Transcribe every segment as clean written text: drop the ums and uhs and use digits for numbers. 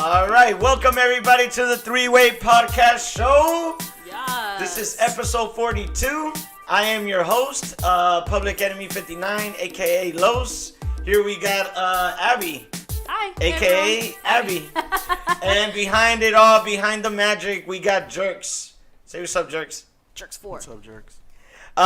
All right, welcome everybody to the Three-Way Podcast Show. Yes. This is episode 42. I am your host, Public Enemy 59, aka Los. Here we got Abby. Hi. AKA Abby. And behind it all, behind the magic, we got Jerks. Say what's up, Jerks. Jerks 4. What's up, Jerks? We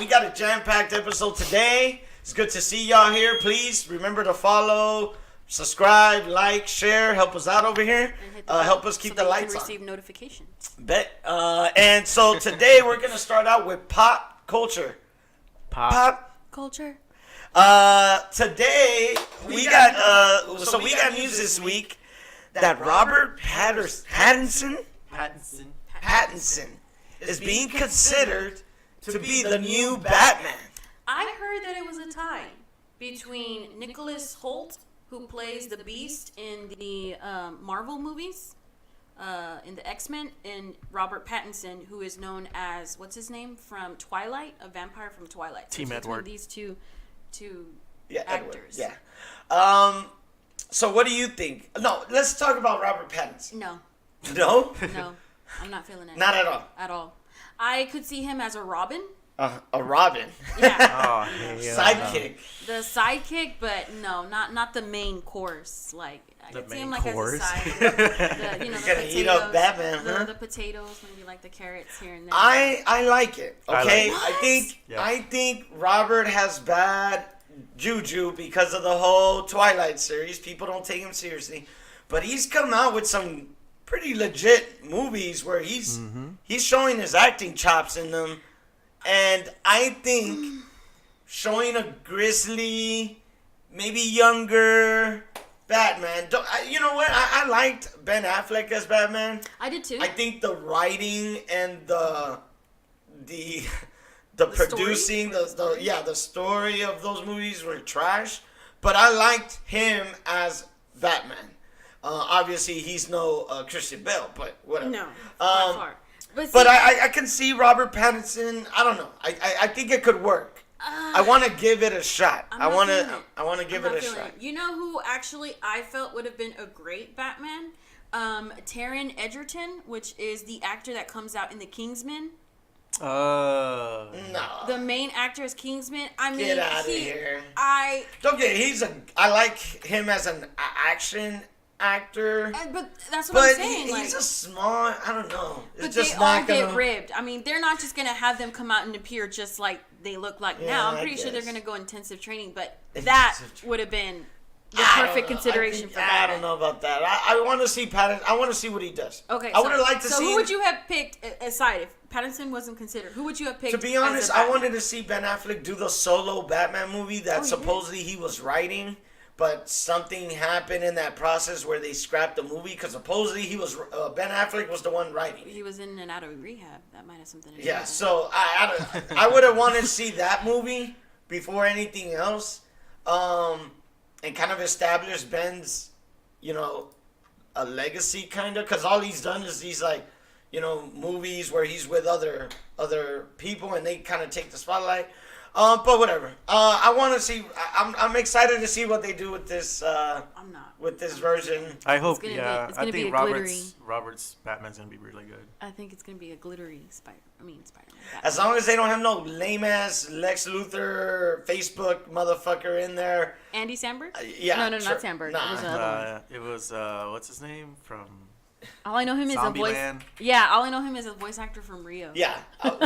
got a jam-packed episode today. It's good to see y'all here. Please remember to follow, subscribe, like, share, help us out over here. Help us keep the lights on. Receive notifications. Bet. And so today we're gonna start out with pop culture. Pop Culture. Today we got news this week that Robert Pattinson is being considered to be the new Batman. I heard that it was a tie between Nicholas Hoult, who plays the Beast in the Marvel movies, in the X-Men, and Robert Pattinson, who is known as, what's his name, from Twilight, a vampire from Twilight. Team Edward. These two Edward, actors. yeah. So what do you think? No, let's talk about Robert Pattinson. No, No? I'm not feeling it. Not at all. At all. I could see him as a Robin. A Robin. Yeah. Sidekick. The sidekick, but no, not the main course. Like I could see him like course? as a side. The Gonna potatoes, eat up Batman, huh? the potatoes, maybe like the carrots here and there. I like it. Okay, What? I think Robert has bad juju because of the whole Twilight series. People don't take him seriously, but he's come out with some pretty legit movies where he's showing his acting chops in them, and I think showing a grizzly, maybe younger Batman. You know what? I liked Ben Affleck as Batman. I did too. I think the writing and the producing, the story of those movies were trash. But I liked him as Batman. Obviously, he's no Christian Bale, but whatever. No, by far. But I can see Robert Pattinson. I don't know. I think it could work. I want to give it a shot. I want to give it a shot. You know who actually I felt would have been a great Batman? Taron Egerton, which is the actor that comes out in The Kingsman. No. The main actor is Kingsman. I mean, Get out of here. I like him as an action actor. But that's what I'm saying. He's a small. I don't know. But they all get ribbed. I mean, they're not just gonna have them come out and appear just like they look like now. I'm pretty sure they're gonna go intensive training. But that would have been the perfect consideration for that. I don't know about that. I want to see Pattinson. I want to see what he does. Okay. I would have liked to see. So who would you have picked aside if Pattinson wasn't considered? Who would you have picked? To be honest, I wanted to see Ben Affleck do the solo Batman movie that supposedly he was writing. But something happened in that process where they scrapped the movie because supposedly he was Ben Affleck was the one writing. He was in and out of rehab. That might have something to do. Yeah, with so I would have wanted to see that movie before anything else, and kind of establish Ben's, a legacy kind of, because all he's done is these movies where he's with other people and they kind of take the spotlight. But whatever. I want to see. I'm excited to see what they do with this. I'm not. With this version. I hope. It's I gonna be think a glittery. Robert's Batman's gonna be really good. I think it's gonna be a glittery Spider-Man. As long as they don't have no lame ass Lex Luthor Facebook motherfucker in there. Andy Samberg? Yeah. No, not Samberg. Nah. It was It was what's his name from. All I know him is a voice. Zombieland. Yeah, all I know him is a voice actor from Rio. Yeah,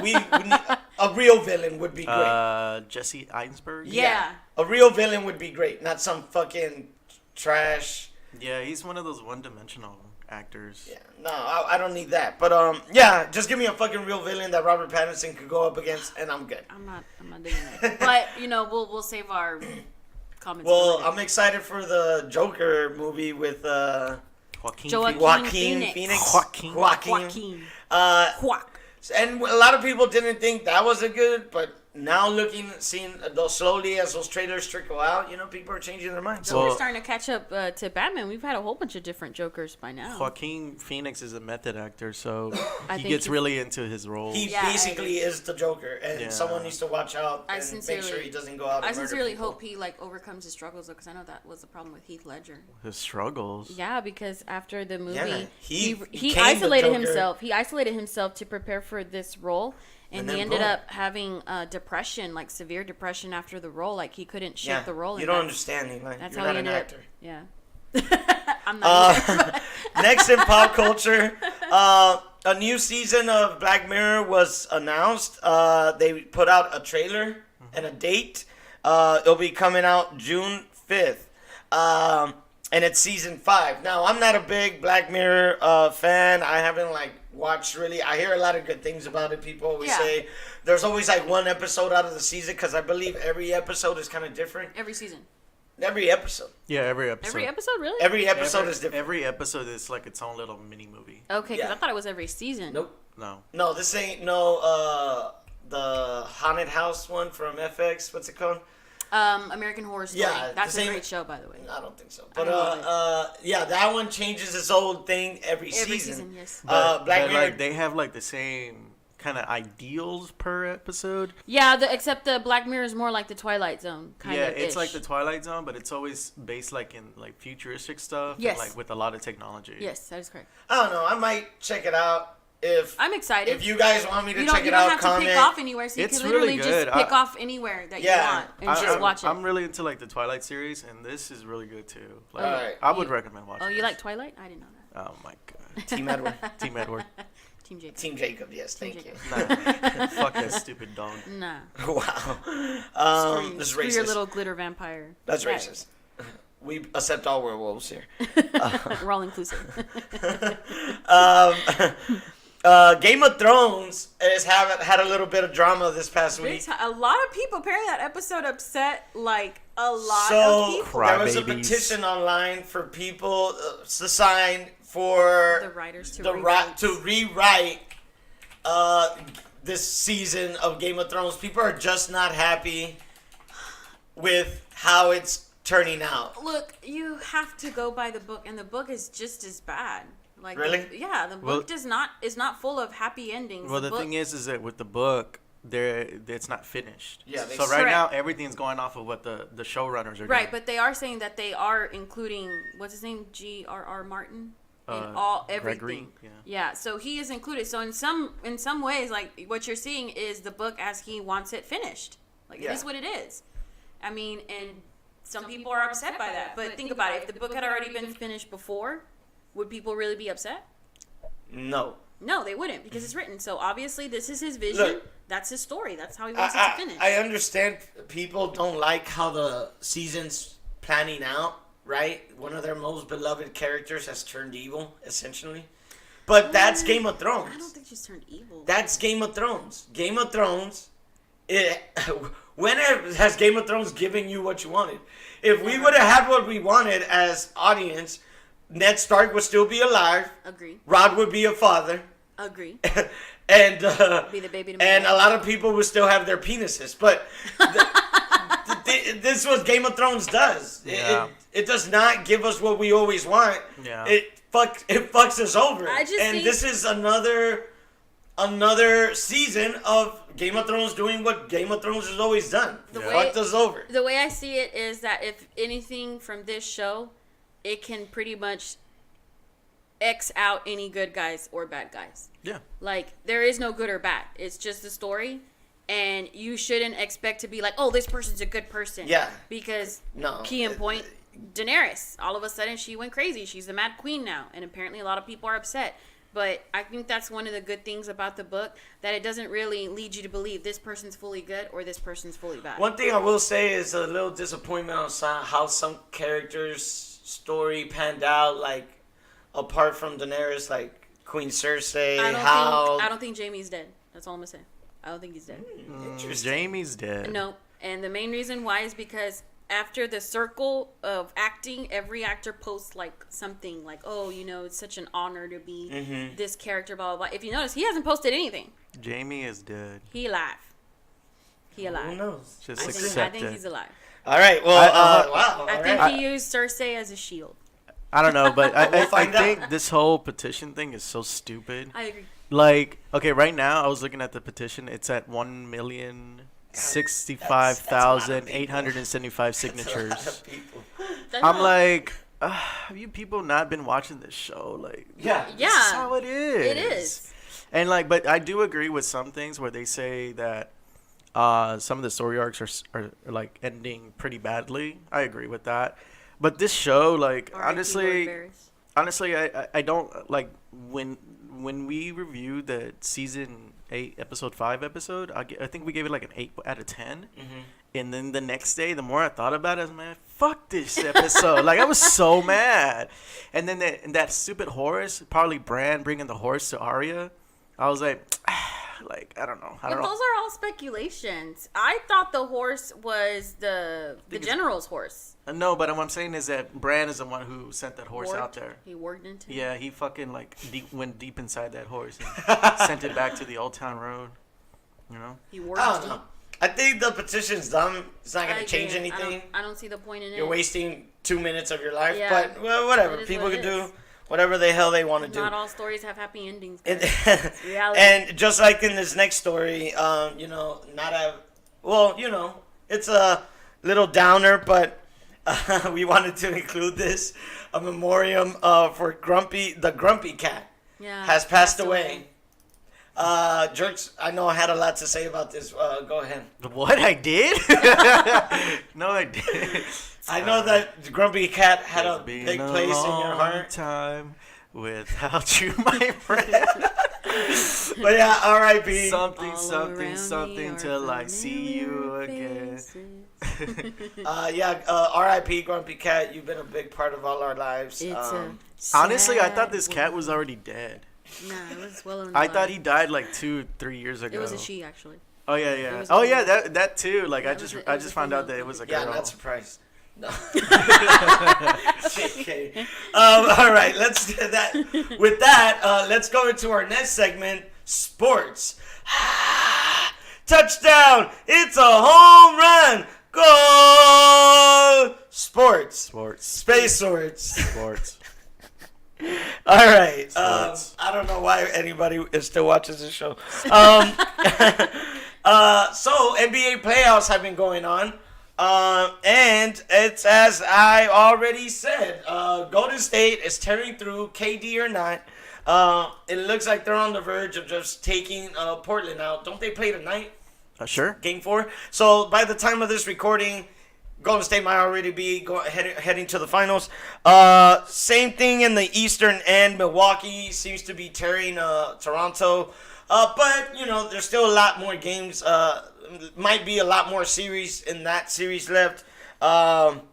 we need, a real villain would be great. Jesse Eisenberg. Yeah. A real villain would be great, not some fucking trash. Yeah, he's one of those one-dimensional actors. Yeah, no, I don't need that. But just give me a fucking real villain that Robert Pattinson could go up against, and I'm good. I'm not digging it. But we'll save our comments. Well, I'm excited for the Joker movie with Joaquin Phoenix. Joaquin. And a lot of people didn't think that was a good, but now seeing those slowly as those trailers trickle out, people are changing their minds. So we're starting to catch up to Batman. We've had a whole bunch of different Jokers by now. Joaquin Phoenix is a method actor, so I he think gets really into his role. He basically is the Joker, and Yeah. someone needs to watch out and make sure he doesn't go out and I murder sincerely people. hope he overcomes his struggles, though, because I know that was the problem with Heath Ledger. His struggles. Yeah, because after the movie, Yeah, he he became isolated the Joker. himself. He isolated himself to prepare for this role, and And he then ended boom. up having depression, like severe depression after the role. Like he couldn't shake the role. You and don't that's- understand, Eli. That's You're how not he an ended actor. up. Yeah. I'm not. Either. Next in pop culture, a new season of Black Mirror was announced. They put out a trailer and a date. It'll be coming out June 5th. And it's season 5. Now, I'm not a big Black Mirror fan. I haven't watched really. I hear a lot of good things about it. People always say there's always one episode out of the season because I believe every episode is kind of different. Every season. Every episode. Yeah, every episode. Every episode, really? Every episode is different. Every episode is like its own little mini movie. Okay, because Yeah. I thought it was every season. Nope. No. No, this ain't the haunted house one from FX. What's it called? American Horror Story. Yeah, That's the a same- great show, by the way. I don't think so. I But love yeah, that one changes its old thing every Every season. season, yes. But, Black Mirror. they have the same kind of ideals per episode. Yeah, except the Black Mirror is more like the Twilight Zone kind of. It's like the Twilight Zone, but it's always based in futuristic stuff. Yes. And, with a lot of technology. Yes, that is correct. I don't know. I might check it out if I'm excited. if you guys want me to you check don't it out. have Comment. to pick off anywhere, so you It's can literally really just good. pick off anywhere that you Yeah, want and just watch it. I'm really into the Twilight series, and this is really good too. Alright. I would recommend watching. Oh, you this. like Twilight? I didn't know that. Oh my god. Team Edward. Team Edward. Team Jacob. Team Jacob. Yes, Team thank you. Jacob. Nah. Fuck that stupid dog. Nah. Wow. This is Screw racist. your little glitter vampire. That's Yeah, racist. We accept all werewolves here. We're all inclusive. Game of Thrones had a little bit of drama this past week. A lot of people, apparently that episode upset a lot So of people. there was a Crybabies. petition online for people to sign for The writers to the rewrite. to rewrite this season of Game of Thrones. People are just not happy with how it's turning out. Look, you have to go by the book, and the book is just as bad. Really? The Well- book is not full of happy endings. Well, the book, thing is that with the book, it's not finished. Yeah, they- So right Correct. now, everything's going off of what the showrunners are right, doing. but they are saying that they are including what's his name, G.R.R. Martin, in everything. Gregory, yeah. Yeah, so he is included. So in some ways, what you're seeing is the book as he wants it finished. It Yeah. is what it is. I mean, and some people are upset by that. But think about it: if the book had already been finished before, would people really be upset? No. No, they wouldn't, because it's written. So obviously, this is his vision. Look, That's his story. That's how he wants it to finish. I understand people don't like how the season's planning out, right? One of their most beloved characters has turned evil, essentially. But that's Game of Thrones. I don't think she's turned evil. That's Game of Thrones. Game of Thrones. When has Game of Thrones given you what you wanted? If we would have had what we wanted as audience, Ned Stark would still be alive. Agree. Rod would be a father. Agree. And Be the baby to and my a lot of people would still have their penises. But this is what Game of Thrones does. Yeah. It does not give us what we always want. Yeah. It fucks us over. I just and think- this is another season of Game of Thrones doing what Game of Thrones has always done. The Yeah. way- Fucked us over. The way I see it is that if anything from this show, it can pretty much X out any good guys or bad guys. Yeah. There is no good or bad. It's just the story. And you shouldn't expect to be like, oh, this person's a good person. Yeah. Because, No. key in point, Daenerys, all of a sudden she went crazy. She's the Mad Queen now. And apparently a lot of people are upset. But I think that's one of the good things about the book, that it doesn't really lead you to believe this person's fully good or this person's fully bad. One thing I will say is a little disappointment on how some characters' story panned out, apart from Daenerys, Queen Cersei, I don't think Jamie's dead. That's all I'm gonna say. I don't think he's dead. Interesting. Jamie's dead. No, and the main reason why is because after the circle of acting, every actor posts something oh, it's such an honor to be this character, blah blah blah. If you notice, he hasn't posted anything. Jamie is dead. He alive. He alive. Who knows? Just I accept think it. he's alive. All right. Well, wow. I all think right. he used Cersei as a shield. I don't know, but We'll I find think out. this whole petition thing is so stupid. I agree. Like, okay, right now I was looking at the petition. It's at 1,065,875 signatures. That's a lot of people. I'm like, have you people not been watching this show? Like, Yeah. Yeah. this is how it is. It is. And like, but I do agree with some things where they say that some of the story arcs are like ending pretty badly. I agree with that. But this show, like, honestly, I don't like when we reviewed the season 8 episode 5 episode. I think we gave it like an 8 out of 10. Mm-hmm. And then the next day, the more I thought about it, I was man, fuck this episode. Like I was so mad. And then that stupid horse, probably Bran bringing the horse to Arya. I was like I don't know. But those are all speculations. I thought the horse was the general's horse. No, but what I'm saying is that Bran is the one who sent that horse out there. He worked into it. Yeah, he fucking went deep inside that horse and sent it back to the Old Town Road. You know? He worked I don't know. I think the petition's dumb. It's not going I to change agree. anything. I don't see the point in it. You're wasting 2 minutes of your life. Yeah. But, well, whatever. It is People what can it do is. whatever the hell they want to do. Not all stories have happy endings. And, It's reality. and just like in this next story, it's a little downer, but we wanted to include this. A memoriam for the Grumpy Cat Yeah, has passed away. Jerks, I know I had a lot to say about this. Go ahead. What I did? No, I did. I know that the Grumpy Cat had a Been big a place in your long heart. time without you, my friend. But yeah, R.I.P. Something, All something, around something me till are I see you again. faces. R.I.P. Grumpy Cat. You've been a big part of all our lives. It's Honestly, I thought this cat was already dead. Nah, it was well known. I thought he died like 2-3 years ago. It was a she, actually. Oh yeah, yeah. was Oh a yeah, woman. that too. Like Yeah, I it was just a- I it was just a found out female that it was a yeah, girl. not surprised. No. JK. All right, let's do that. With that, let's go into our next segment, sports. Touchdown! It's a home run! Goal! Sports. Space swords. Sports. All right. Sports. I don't know why anybody still watches this show. So NBA playoffs have been going on. And it's as I already said, Golden State is tearing through, KD or not. It looks like they're on the verge of just taking Portland out. Don't they play tonight? Sure. Game 4. So by the time of this recording, Golden State might already be heading to the finals. Same thing in the Eastern end. Milwaukee seems to be tearing Toronto. But, there's still a lot more games. Might be a lot more series in that series left. But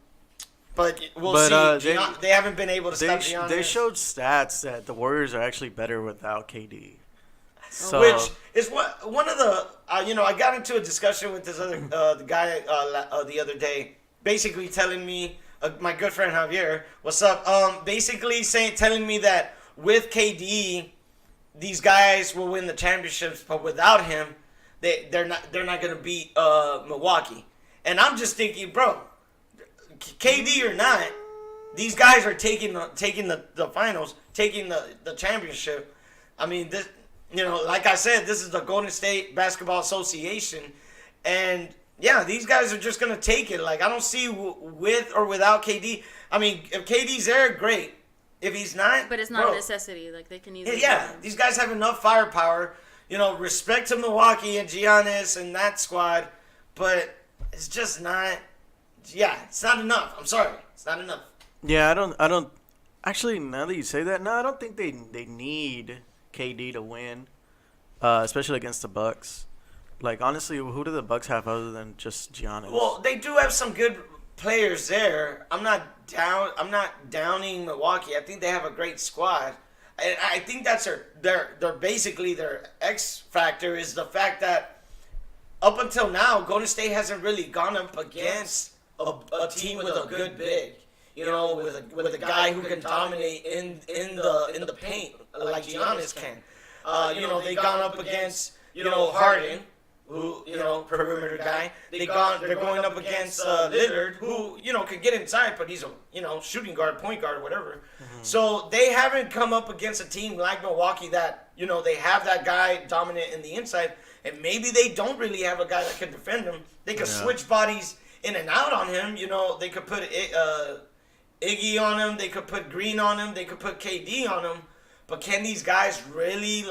we'll see. They haven't been able to stop Giannis. They showed stats that the Warriors are actually better without KD. So, Which is one of the I got into a discussion with this other the guy the other day, basically telling me my good friend Javier, what's up? Basically telling me that with KD, these guys will win the championships, but without him, they're not gonna beat Milwaukee. And I'm just thinking, bro, KD or not, these guys are taking the finals, taking the championship. I mean this. Like I said, this is the Golden State Basketball Association. And, yeah, these guys are just going to take it. Like, I don't see with or without KD. I mean, if KD's there, great. If he's not, But it's not a necessity. Like, they can easily... Yeah, these guys have enough firepower. Respect to Milwaukee and Giannis and that squad. But it's just not... Yeah, it's not enough. I'm sorry. It's not enough. yeah, I don't. Actually, now that you say that, no, I don't think they need KD to win, especially against the Bucks. Like honestly, who do the Bucks have other than just Giannis? Well, they do have some good players there. I'm not downing Milwaukee. I think they have a great squad. And I think that's their basically their X factor is the fact that up until now, Golden State hasn't really gone up against a team with a good big. With a guy who can dominate in the paint like Giannis can. They've gone up against Harden, who, perimeter guy. They're going up against Lillard, who, could get inside, but he's a, shooting guard, point guard, whatever. Mm-hmm. So they haven't come up against a team like Milwaukee that, they have that guy dominant in the inside, and maybe they don't really have a guy that can defend him. They could switch bodies in and out on him. They could put Iggy on him. They could put Green on him. They could put KD on him. But can these guys really,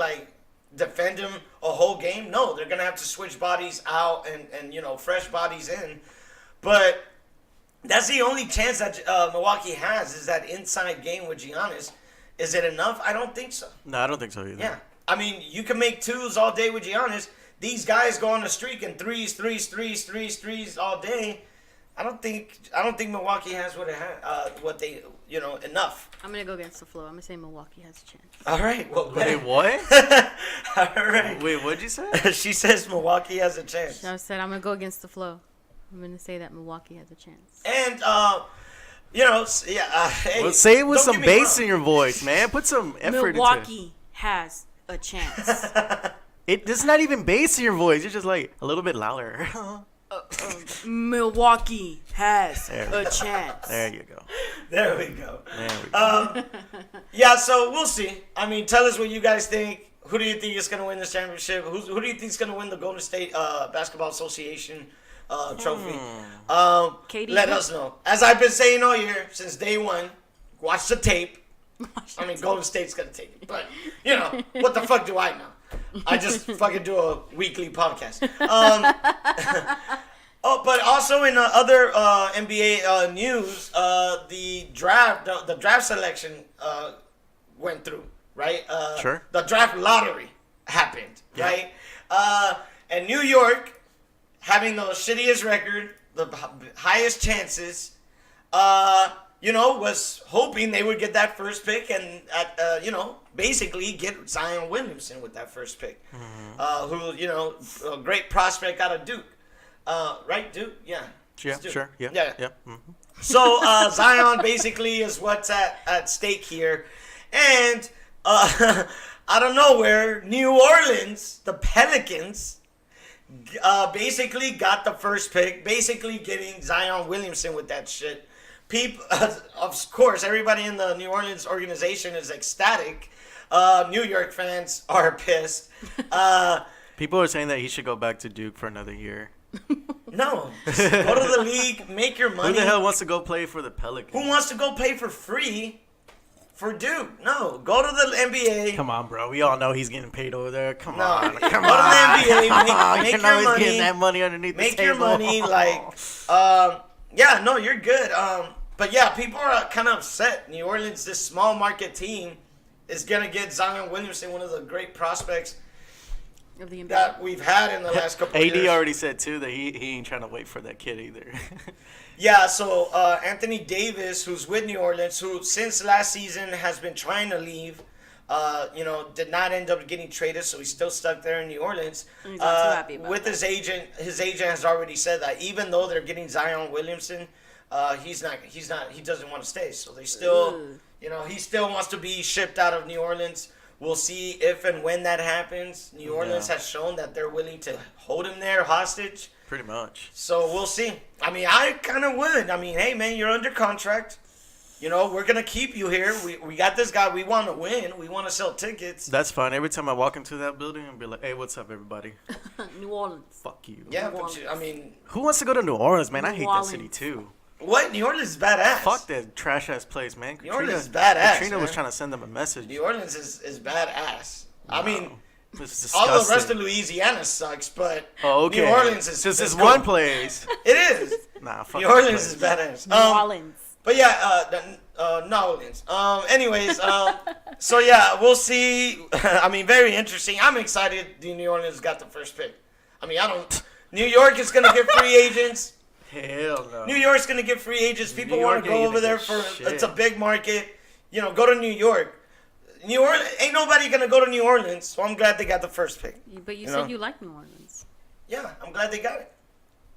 defend him a whole game? No, they're going to have to switch bodies out and fresh bodies in. But that's the only chance that Milwaukee has is that inside game with Giannis. Is it enough? I don't think so. No, I don't think so either. Yeah. I mean, you can make twos all day with Giannis. These guys go on a streak and threes all day. I don't think Milwaukee has what they enough. I'm gonna go against the flow. I'm gonna say Milwaukee has a chance. All right. Well, wait, what? All right. Wait, what'd you say? She says Milwaukee has a chance. I said I'm gonna go against the flow. I'm gonna say that Milwaukee has a chance. And hey, well, say it with some bass in your voice, man. Put some effort Milwaukee has a chance. It's not even bass in your voice. You're just like a little bit louder. Milwaukee has a chance. There you go. There we go. Yeah, so we'll see. I mean, tell us what you guys think. Who do you think is going to win this championship? Who do you think is going to win the Golden State Basketball Association trophy? Let us know. As I've been saying all year, since day one, watch the tape. Golden State's going to take it. But, what the fuck do I know? I just fucking do a weekly podcast. But also in other NBA news, the draft selection went through, right? Sure. The draft lottery happened, right? And New York, having the shittiest record, the highest chances, was hoping they would get that first pick and, basically get Zion Williamson with that first pick. Who, a great prospect out of Duke. Right, Duke? Yeah. Yeah, Duke. sure. Yeah. Mm-hmm. So, Zion basically is what's at stake here. And, out of nowhere, New Orleans, the Pelicans, basically got the first pick, basically getting Zion Williamson with that shit. People, of course, everybody in the New Orleans organization is ecstatic. New York fans are pissed. People are saying that he should go back to Duke for another year. No. Go to the league, make your money. Who the hell wants to go play for the Pelicans? Who wants to go play for free for Duke? No. Go to the NBA. Come on, bro. We all know he's getting paid over there. Come No. on. Go to the NBA. Make you your know he's money. getting that money underneath the Make table. your money. Yeah, no, you're good. But yeah, people are kind of upset. New Orleans, this small market team, is going to get Zion Williamson, one of the great prospects Of the NBA. that we've had in the last couple of AD years. already said, too, that he ain't trying to wait for that kid either. Yeah, so Anthony Davis, who's with New Orleans, who since last season has been trying to leave, did not end up getting traded, so he's still stuck there in New Orleans. He's not too happy about with that. his agent has already said that even though they're getting Zion Williamson, he doesn't want to stay. So they still, he still wants to be shipped out of New Orleans. We'll see if and when that happens. New Orleans has shown that they're willing to hold him there hostage. Pretty much. So we'll see. I mean, I kind of would. I mean, hey, man, you're under contract. We're going to keep you here. We got this guy. We want to win. We want to sell tickets. That's fine. Every time I walk into that building, I'll be like, hey, what's up, everybody? New Orleans. Fuck you. Yeah, New but I mean, Who wants to go to New Orleans, man? I New hate Orleans. that city, too. what? New Orleans is badass. Fuck that trash-ass place, man. New Orleans is badass, Katrina was man. trying to send them a message. New Orleans is badass. I mean, It's all the rest disgusting. of Louisiana sucks, but Oh, okay. New Orleans is just this cool. one place. It is. Nah, fuck New that Orleans place. is badass. New Orleans. But yeah, New Orleans. Anyways, so yeah, we'll see. I mean, very interesting. I'm excited the New Orleans got the first pick. I mean, New York is going to get free agents. Hell no. New York's going to get free agents. People New want York to go ain't over gonna there get for, shit. it's a big market. Go to New York. New Orleans, ain't nobody going to go to New Orleans, so I'm glad they got the first pick. But you You said know? you like New Orleans. Yeah, I'm glad they got it.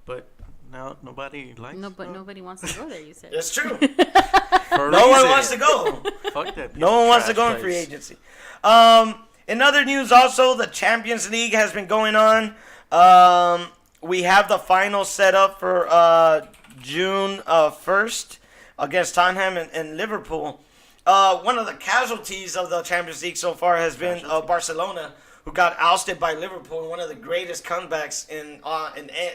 But now nobody likes No, but nobody wants to go there. You said. That's true. For a No one reason. wants to go. Fuck that. No one wants to trash go in free place. agency. In other news, also, the Champions League has been going on. We have the final set up for June 1st against Tottenham and Liverpool. One of the casualties of the Champions League so far has been Barcelona, who got ousted by Liverpool in one of the greatest comebacks in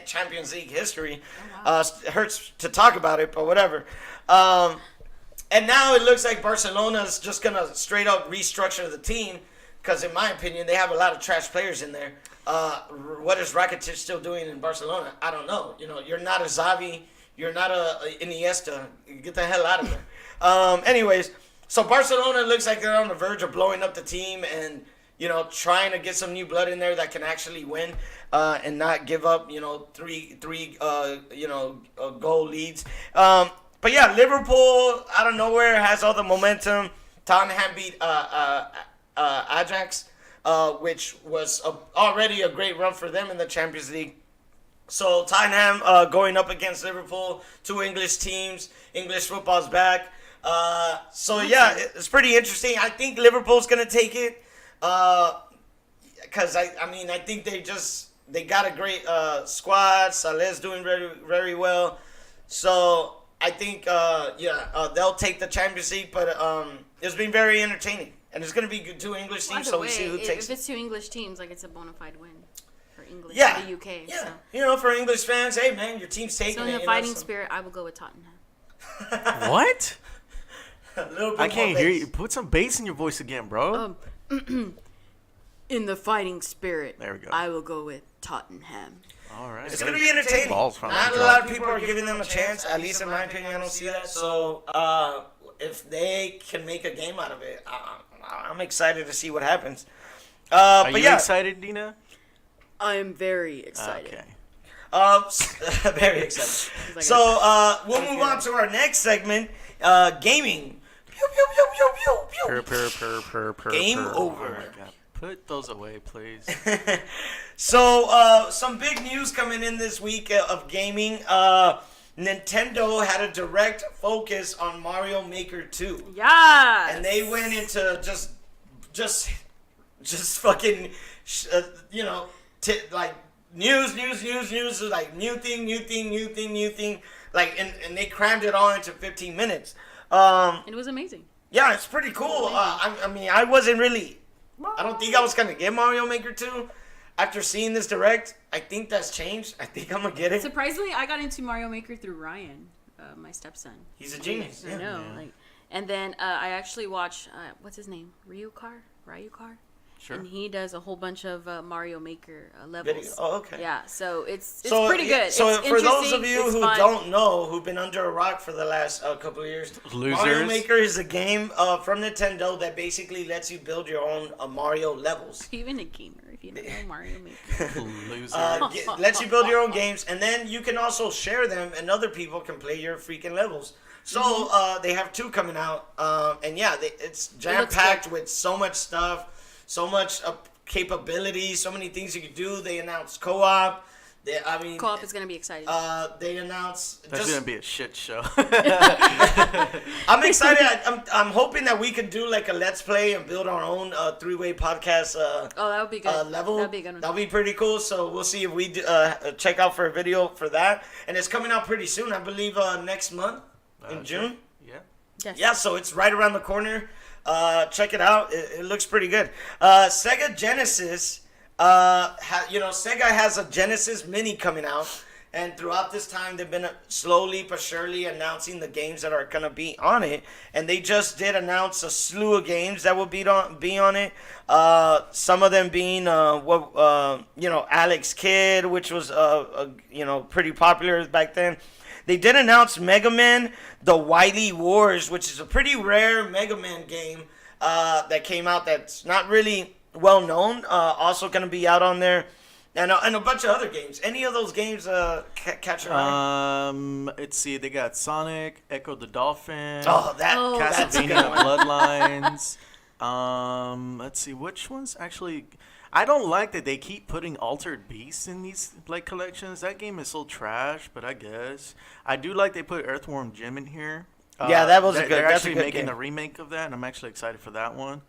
Champions League history. Oh, wow. It hurts to talk about it, but whatever. And now it looks like Barcelona's just going to straight up restructure the team because, in my opinion, they have a lot of trash players in there. What is Rakitic still doing in Barcelona? I don't know. You're not a Xavi. You're not a Iniesta. Get the hell out of there. Anyways, so Barcelona looks like they're on the verge of blowing up the team and, trying to get some new blood in there that can actually win and not give up, three goal leads. But yeah, Liverpool out of nowhere has all the momentum. Tottenham beat Ajax, which was already a great run for them in the Champions League. So Tottenham going up against Liverpool, two English teams. English football's back. So yeah, it's pretty interesting. I think Liverpool's gonna take it because I think they got a great squad. Saleh's doing very very well. So I think they'll take the Champions League. But it's been very entertaining, and it's gonna be two English teams. So we see who takes it. If it's two English teams, it's a bona fide win. English yeah, in the UK. Yeah. So. For English fans, hey man, your team's taking so in it. the fighting spirit, I will go with Tottenham. What? A little bit I can't more hear bass. you. Put some bass in your voice again, bro. In the fighting spirit, there we go. I will go with Tottenham. All right. It's gonna be entertaining. Not a lot of people are giving them a chance. At least in my opinion, I don't see that. So if they can make a game out of it, I'm excited to see what happens. Are you excited, Dina? I am very excited. Okay. Very excited. So we'll move on to our next segment, gaming. Pew, pew, pew, pew, pew, pew. Game over. Oh my God. Put those away, please. So some big news coming in this week of gaming. Nintendo had a direct focus on Mario Maker 2. Yeah. And they went into just fucking, like news, like new thing, like, and they crammed it all into 15 minutes. It was amazing. Yeah, it's pretty cool. I wasn't really, I don't think I was gonna get Mario Maker 2. After seeing this direct, I think that's changed. I think I'm gonna get it. Surprisingly, I got into Mario Maker through Ryan, my stepson. He's a genius. I know. Yeah. And then I actually watched, what's his name? Ryukar? Sure. And he does a whole bunch of Mario Maker levels. Video. Oh, okay. Yeah, so it's pretty good. So it's for those of interesting, you it's who fun. don't know, who've been under a rock for the last couple of years, Losers. Mario Maker is a game from Nintendo that basically lets you build your own Mario levels. Even a gamer, if you don't know Mario Maker. Loser. Lets you build your own games, and then you can also share them, and other people can play your freaking levels. So they have 2 coming out, and yeah, it's jam packed with so much stuff, so much capabilities, so many things you can do. They announced co-op. Co-op is gonna be exciting. They announced. That's gonna be a shit show. I'm excited. I'm hoping that we could do like a let's play and build our own 3-way podcast. That would be good. Level. That'd be a good one. That'll be pretty cool. So we'll see if we check out for a video for that, and it's coming out pretty soon. I believe next month in June. Yeah. Yes. Yeah, so it's right around the corner. Check it out. It looks pretty good. Sega Genesis. Sega has a Genesis Mini coming out, and throughout this time, they've been slowly but surely announcing the games that are gonna be on it. And they just did announce a slew of games that will be on it. Some of them being Alex Kidd, which was pretty popular back then. They did announce Mega Man: The Wily Wars, which is a pretty rare Mega Man game that came out that's not really well known. Also going to be out on there, and a bunch of other games. Any of those games catch your eye? Let's see. They got Sonic, Echo the Dolphin. That's a good Castlevania one. Bloodlines. Let's see. Which ones actually? I don't like that they keep putting Altered Beasts in these collections. That game is so trash, but I guess I do like they put Earthworm Jim in here. Yeah, that was a good. They're That's actually a good making game. a remake of that, and I'm actually excited for that one.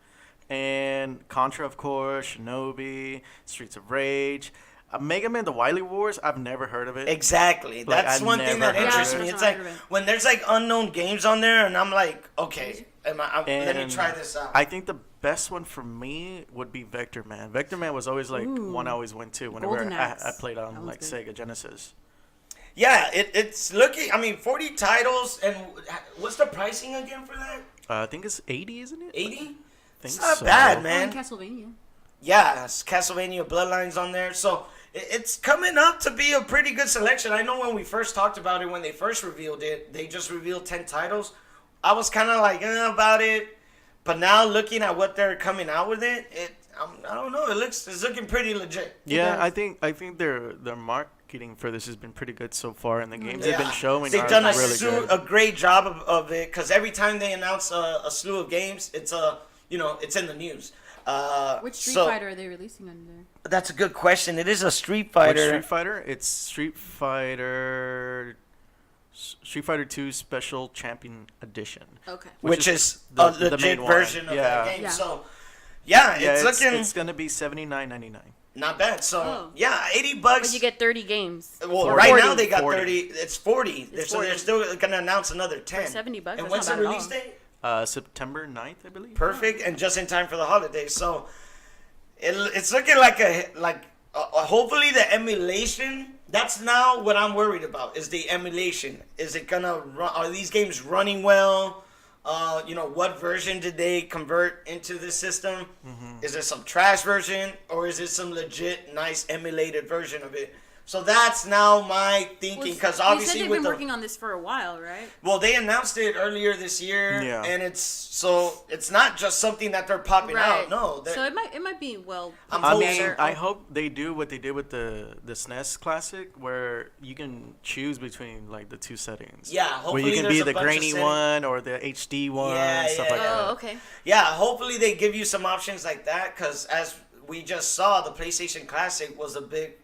And Contra, of course, Shinobi, Streets of Rage. Mega Man: The Wily Wars. I've never heard of it. Exactly. That's I've one thing that never heard interests of me. it. It's like when there's like unknown games on there, and I'm like, okay, let me And try this out. I think the best one for me would be Vector Man. Vector Man was always like one I always went to whenever Golden Axe. I played on That like was good. Sega Genesis. Yeah, it's looking. I mean, 40 titles, and what's the pricing again for that? I think it's 80, isn't it? 80. Think It's not so. bad, And man. Castlevania. Yeah, it's Castlevania Bloodlines on there, so it's coming up to be a pretty good selection. I know when we first talked about it, when they first revealed it, they just revealed 10 titles. I was kind of like about it, but now looking at what they're coming out with I don't know. It's looking pretty legit. Yeah, I think their marketing for this has been pretty good so far, and the games they've been showing They've are done really good. a great job of it, because every time they announce a slew of games, it's it's in the news. Which Street Fighter are they releasing under? That's a good question. It is a Street Which Fighter. Street Fighter? It's Street Fighter 2 Special Champion Edition. Okay. Which is the a legit main one. version of Yeah. that game. Yeah. So, it's looking It's gonna be $79.99. not bad. So, Oh. $80 bucks. But you get 30 games. Well, 40. right now they got 40. 30. It's 40. It's So they're 40. still gonna announce another 10. For $70, And that's when's not the bad at release all. date? September 9th, I believe. Perfect, and just in time for the holidays. So, it's looking like hopefully the emulation. That's now what I'm worried about, is the emulation. Is it gonna run? Are these games running well? What version did they convert into this system? Is it some trash version, or is it some legit nice emulated version of it? So that's now my thinking, because you obviously said they've been working on this for a while, right? well, they announced it earlier this year, Yeah. and it's not just something that they're popping out. No, So it might be well. I'm put I hoping mean, together. I hope they do what they did with the SNES Classic, where you can choose between like the two settings. Yeah, where hopefully you can there's be a the bunch of grainy settings. one or the HD one, Yeah, stuff yeah, like yeah. that. Oh, okay. Yeah, hopefully they give you some options like that, because as we just saw, the PlayStation Classic was a big,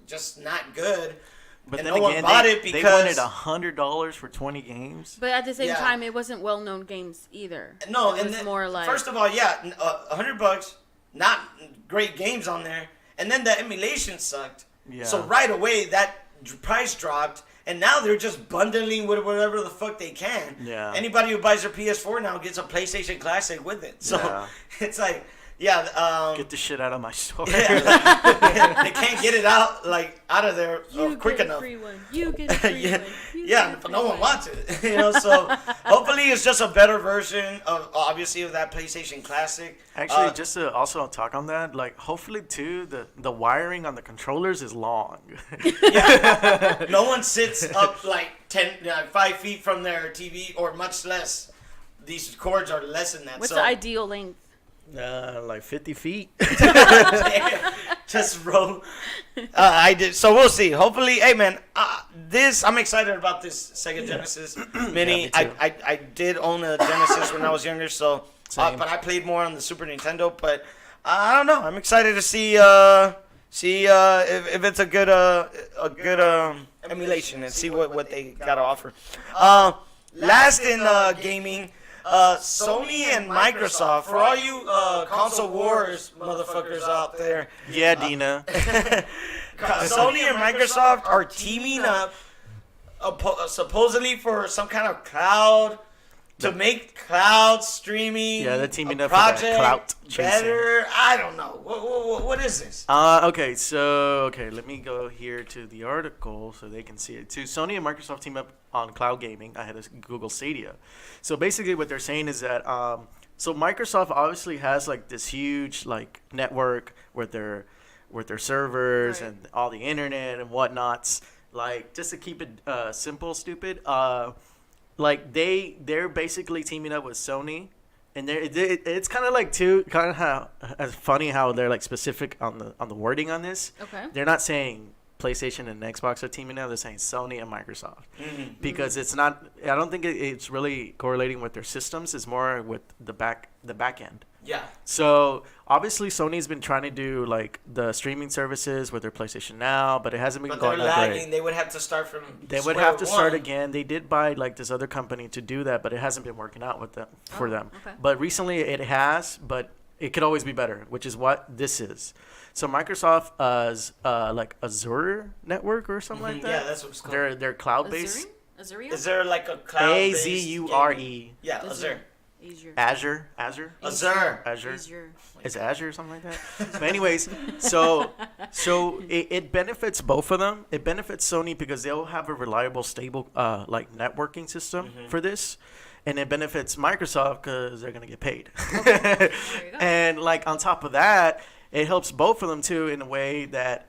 just not good. But and then no one again, bought it they because wanted $100 for 20 games. But at the same Yeah. time, it wasn't well-known games either. no, it and was then, more like first of all, $100, not great games on there, and then the emulation sucked. Yeah. So right away that price dropped, and now they're just bundling with whatever the fuck they can. Yeah. Anybody who buys their PS4 now gets a PlayStation Classic with it. So Yeah. it's like, Get the shit out of my store. they can't get it out of there you quick get enough. a free one. You get a free yeah, one. You yeah, get a but free no one one. wants it. So hopefully it's just a better version of that PlayStation Classic. Actually, just to also talk on that, like hopefully too, the wiring on the controllers is long. No one sits up like 5 feet from their TV, or much less. These cords are less than that. What's so the ideal length? Like 50 feet. just roll. I did. So we'll see. Hopefully, hey man, I'm excited about this Sega Genesis Mini. me too. I did own a Genesis when I was younger, so Same. but I played more on the Super Nintendo. But I don't know. I'm excited to see if it's a good emulation, and see what they got to offer. Last in gaming. Sony and Microsoft, for all you console wars motherfuckers out there, Yeah, Dina. Sony and Microsoft are teaming up supposedly for some kind of cloud to make cloud streaming. Yeah, they're teaming up for project that clout chasing. better. I don't know. What is this? Okay, let me go here to the article so they can see it too. Sony and Microsoft team up on cloud gaming. I had a Google Stadia. So basically what they're saying is that so Microsoft obviously has like this huge like network with their servers Right. and all the internet and whatnots. Like, just to keep it simple, stupid, like they're basically teaming up with Sony, and it's kind of like how as funny how they're like specific on the wording on this. Okay. They're not saying PlayStation and Xbox are teaming up. They're saying Sony and Microsoft, because it's not. I don't think it's really correlating with their systems. It's more with the back end. Yeah. So obviously Sony's been trying to do like the streaming services with their PlayStation Now, but it hasn't been But they're going that great. lagging. They would have to start from They would square have to start one. again. They did buy like this other company to do that, but it hasn't been working out with them for them. Okay. But recently it has. But It could always be better, which is what this is. So Microsoft is like Azure network or something like that. Yeah, that's what it's called. They're cloud based. Azure? Is there like a cloud-based Azure. Yeah, Azure. Azure. Is it Azure or something like that? But anyways, so it benefits both of them. It benefits Sony because they'll have a reliable, stable like networking system for this. And it benefits Microsoft because they're gonna get paid. Okay. There you go. And like on top of that, it helps both of them too in a way that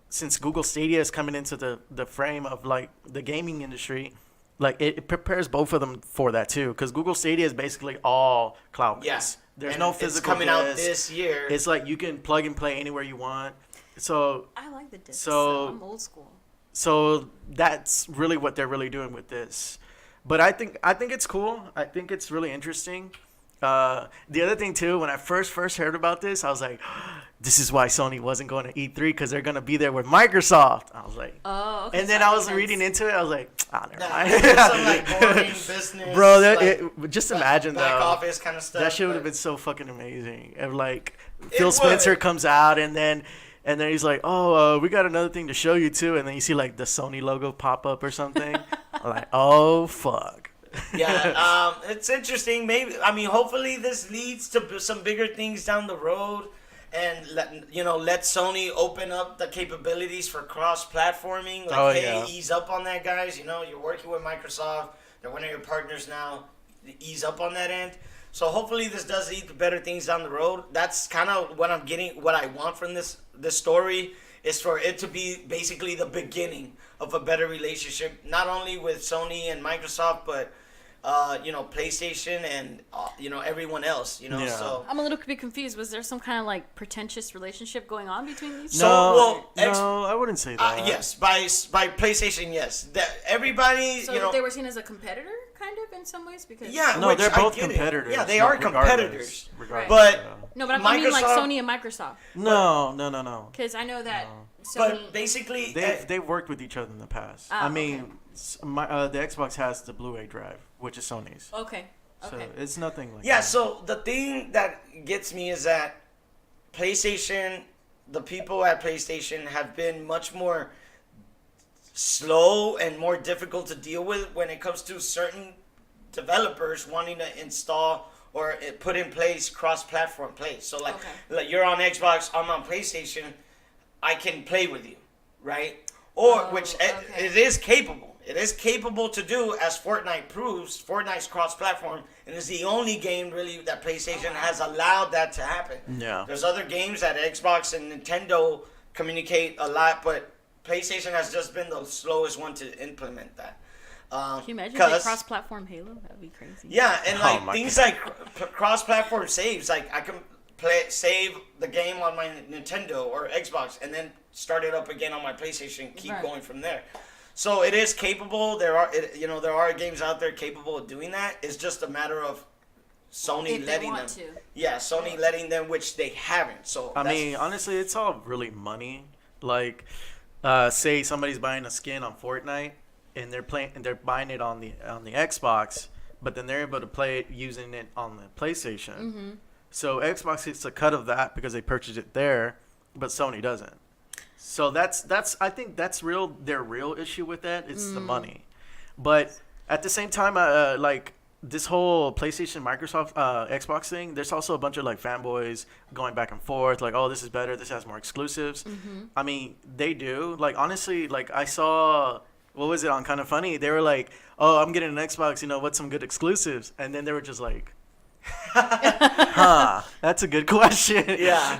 since Google Stadia is coming into the frame of like the gaming industry, like it prepares both of them for that too. Because Google Stadia is basically all cloud based. Yes. There's And no it's physical coming out disc. this year. It's like you can plug and play anywhere you want. So I like the discs. So- I'm old school. so that's really what they're really doing with this. But I think it's cool. I think it's really interesting. The other thing too, when I first heard about this, I was like, this is why Sony wasn't going to E3 because they're going to be there with Microsoft. I was like, Oh, okay. and then so I was makes reading sense. into it. I was like, never Nah, mind. some like boring business, Bro, like, just imagine back though. office kind of stuff. That shit would have but- been so fucking amazing. If like It Phil Spencer would. comes out and then he's like, oh, we got another thing to show you too. And then you see like the Sony logo pop up or something. I'm like, oh fuck. Yeah, it's interesting. Maybe hopefully this leads to some bigger things down the road, and let Sony open up the capabilities for cross-platforming. Like, hey, ease up on that, guys. You're working with Microsoft. They're one of your partners now. Ease up on that end. So hopefully this does lead to better things down the road. That's kind of what I'm getting. What I want from this story is for it to be basically the beginning of a better relationship, not only with Sony and Microsoft, but PlayStation and everyone else. Yeah. So I'm a little bit confused. Was there some kind of like pretentious relationship going on between these? No, two? no, I wouldn't say that. yes, by PlayStation, yes. Everybody, So they were seen as a competitor, kind of, in some ways, because yeah. No, which they're I both get it. competitors. Yeah, they are competitors. Regardless, But No, but I mean like Microsoft- Sony and Microsoft, no. because I know that Sony. But basically, They've worked with each other in the past. Ah, I mean, the Xbox has the Blu-ray drive, which is Sony's. Okay. Oh, So it's nothing like yeah. that. So the thing that gets me is that PlayStation, the people at PlayStation have been much more slow and more difficult to deal with when it comes to certain developers wanting to install or put in place cross-platform play. So like you're on Xbox, I'm on PlayStation, I can play with you, right? Or it is capable. It is capable to do, as Fortnite proves. Fortnite's cross-platform, and is the only game really that PlayStation has allowed that to happen. Yeah. There's other games that Xbox and Nintendo communicate a lot, but PlayStation has just been the slowest one to implement that. Can you imagine like cross-platform Halo? That'd be crazy. Yeah, and Oh like my things God. like cross-platform saves, like I can save the game on my Nintendo or Xbox, and then start it up again on my PlayStation. Keep going from there. So it is capable. There are games out there capable of doing that. It's just a matter of Sony If they letting want them. to. Yeah, Sony letting them, which they haven't. So I mean, honestly, it's all really money. Like, say somebody's buying a skin on Fortnite, and they're buying it on the Xbox, but then they're able to play it using it on the PlayStation. Mm-hmm. So Xbox gets a cut of that because they purchased it there, but Sony doesn't. So that's I think that's their real issue with that. It's the money, but at the same time, like this whole PlayStation, Microsoft, Xbox thing. There's also a bunch of like fanboys going back and forth, like, oh, this is better. This has more exclusives. I mean, they do. Like honestly, like I saw. What was it on Kind of Funny? They were like, oh, I'm getting an Xbox. What's some good exclusives? And then they were just like, that's a good question. Yeah.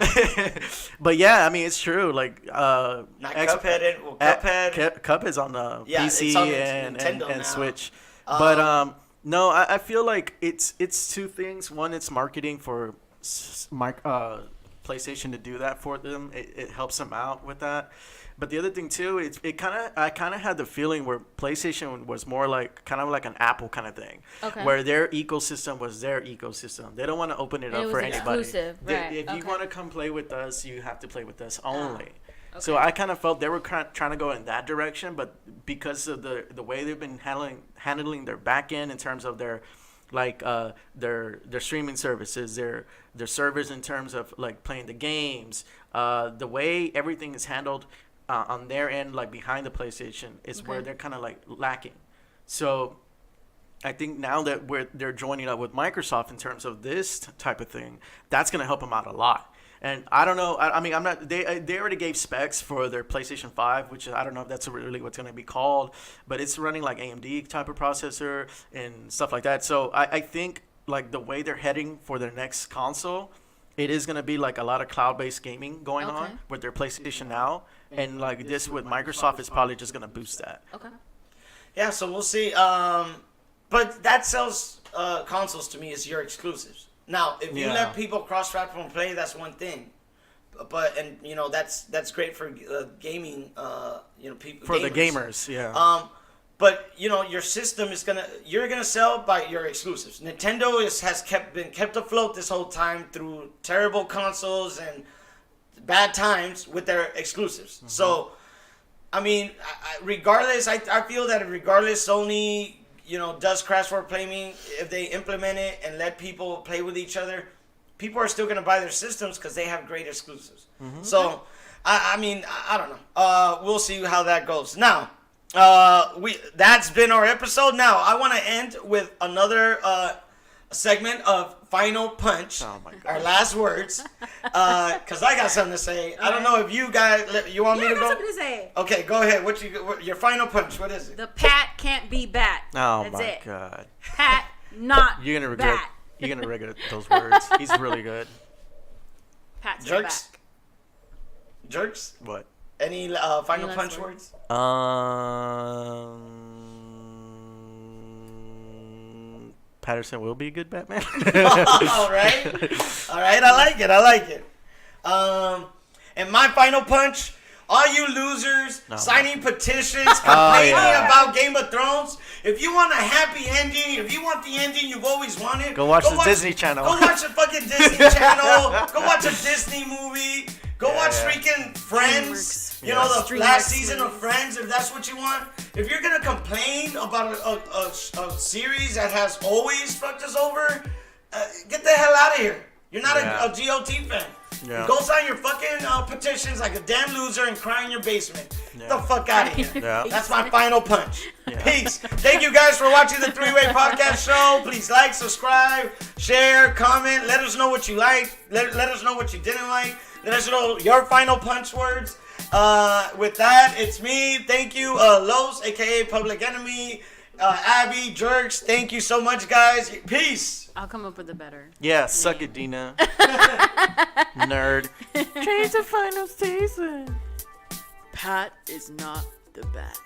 But yeah, I mean, it's true. Like, not Cuphead. Cuphead's on the PC it's on and Nintendo now. Switch. But no, I feel like it's two things. One, it's marketing for PlayStation to do that for them. It helps them out with that. But the other thing too, I kind of had the feeling where PlayStation was more like kind of like an Apple kind of thing, where their ecosystem was their ecosystem. They don't want to open it up for anybody. Exclusive, right? If you want to come play with us, you have to play with us only. So I kind of felt they were trying to go in that direction, but because of the way they've been handling their back end in terms of their like their streaming services, their servers in terms of like playing the games, the way everything is handled on their end, like behind the PlayStation, is where they're kind of like lacking. So I think now that they're joining up with Microsoft in terms of this type of thing, that's going to help them out a lot. And I don't know. I mean, I'm not. They already gave specs for their PlayStation 5, which I don't know if that's really what's going to be called, but it's running like AMD type of processor and stuff like that. So I think like the way they're heading for their next console, it is going to be like a lot of cloud-based gaming going on with their PlayStation Now, and like this with Microsoft is probably just going to boost that. Okay. Yeah, so we'll see. But that sells consoles to me is your exclusives. Now, if you let people cross-platform play, that's one thing. But you know that's great for gaming. You know, people for gamers. The gamers, yeah. But you know your system is you're gonna sell by your exclusives. Nintendo has been kept afloat this whole time through terrible consoles and bad times with their exclusives. Mm-hmm. So, I mean, regardless, I feel that regardless, Sony, you know, does cross-platform playing, if they implement it and let people play with each other, people are still going to buy their systems because they have great exclusives. Mm-hmm. So, I mean, I don't know. We'll see how that goes. Now, that's been our episode. Now, I want to end with another segment of Final Punch. Oh my God. Our last words. Because I got something to say. I don't know if you guys, you want me to go? I got something to say. Okay, go ahead. Your final punch, what is it? The Pat can't be bat. Oh That's my it. God. Pat, not You're gonna regret. bat. You're gonna regret those words. He's really good. Pat's Jerks? back. Jerks? What? Any final Any punch last words? Patterson will be a good Batman. All right. I like it. And my final punch, all you losers signing petitions, complaining about Game of Thrones. If you want a happy ending, if you want the ending you've always wanted, go watch the Disney Channel. Go watch the fucking Disney Channel. Go watch a Disney movie. Go watch freaking Friends. You know, the last season of Friends, if that's what you want. If you're going to complain about a series that has always fucked us over, get the hell out of here. You're not a GOT fan. Yeah. Go sign your fucking petitions like a damn loser and cry in your basement. Get the fuck out of here. Yeah. That's my final punch. Yeah. Peace. Thank you guys for watching the Three-Way Podcast Show. Please like, subscribe, share, comment. Let us know what you like. Let us know what you didn't like. Let us know your final punch words. With that, it's me. Thank you, Los, a.k.a. Public Enemy, Abby, Jerks. Thank you so much, guys. Peace. I'll come up with a better. Yeah, suck it, Dina. Nerd. Change the final season. Pat is not the bat.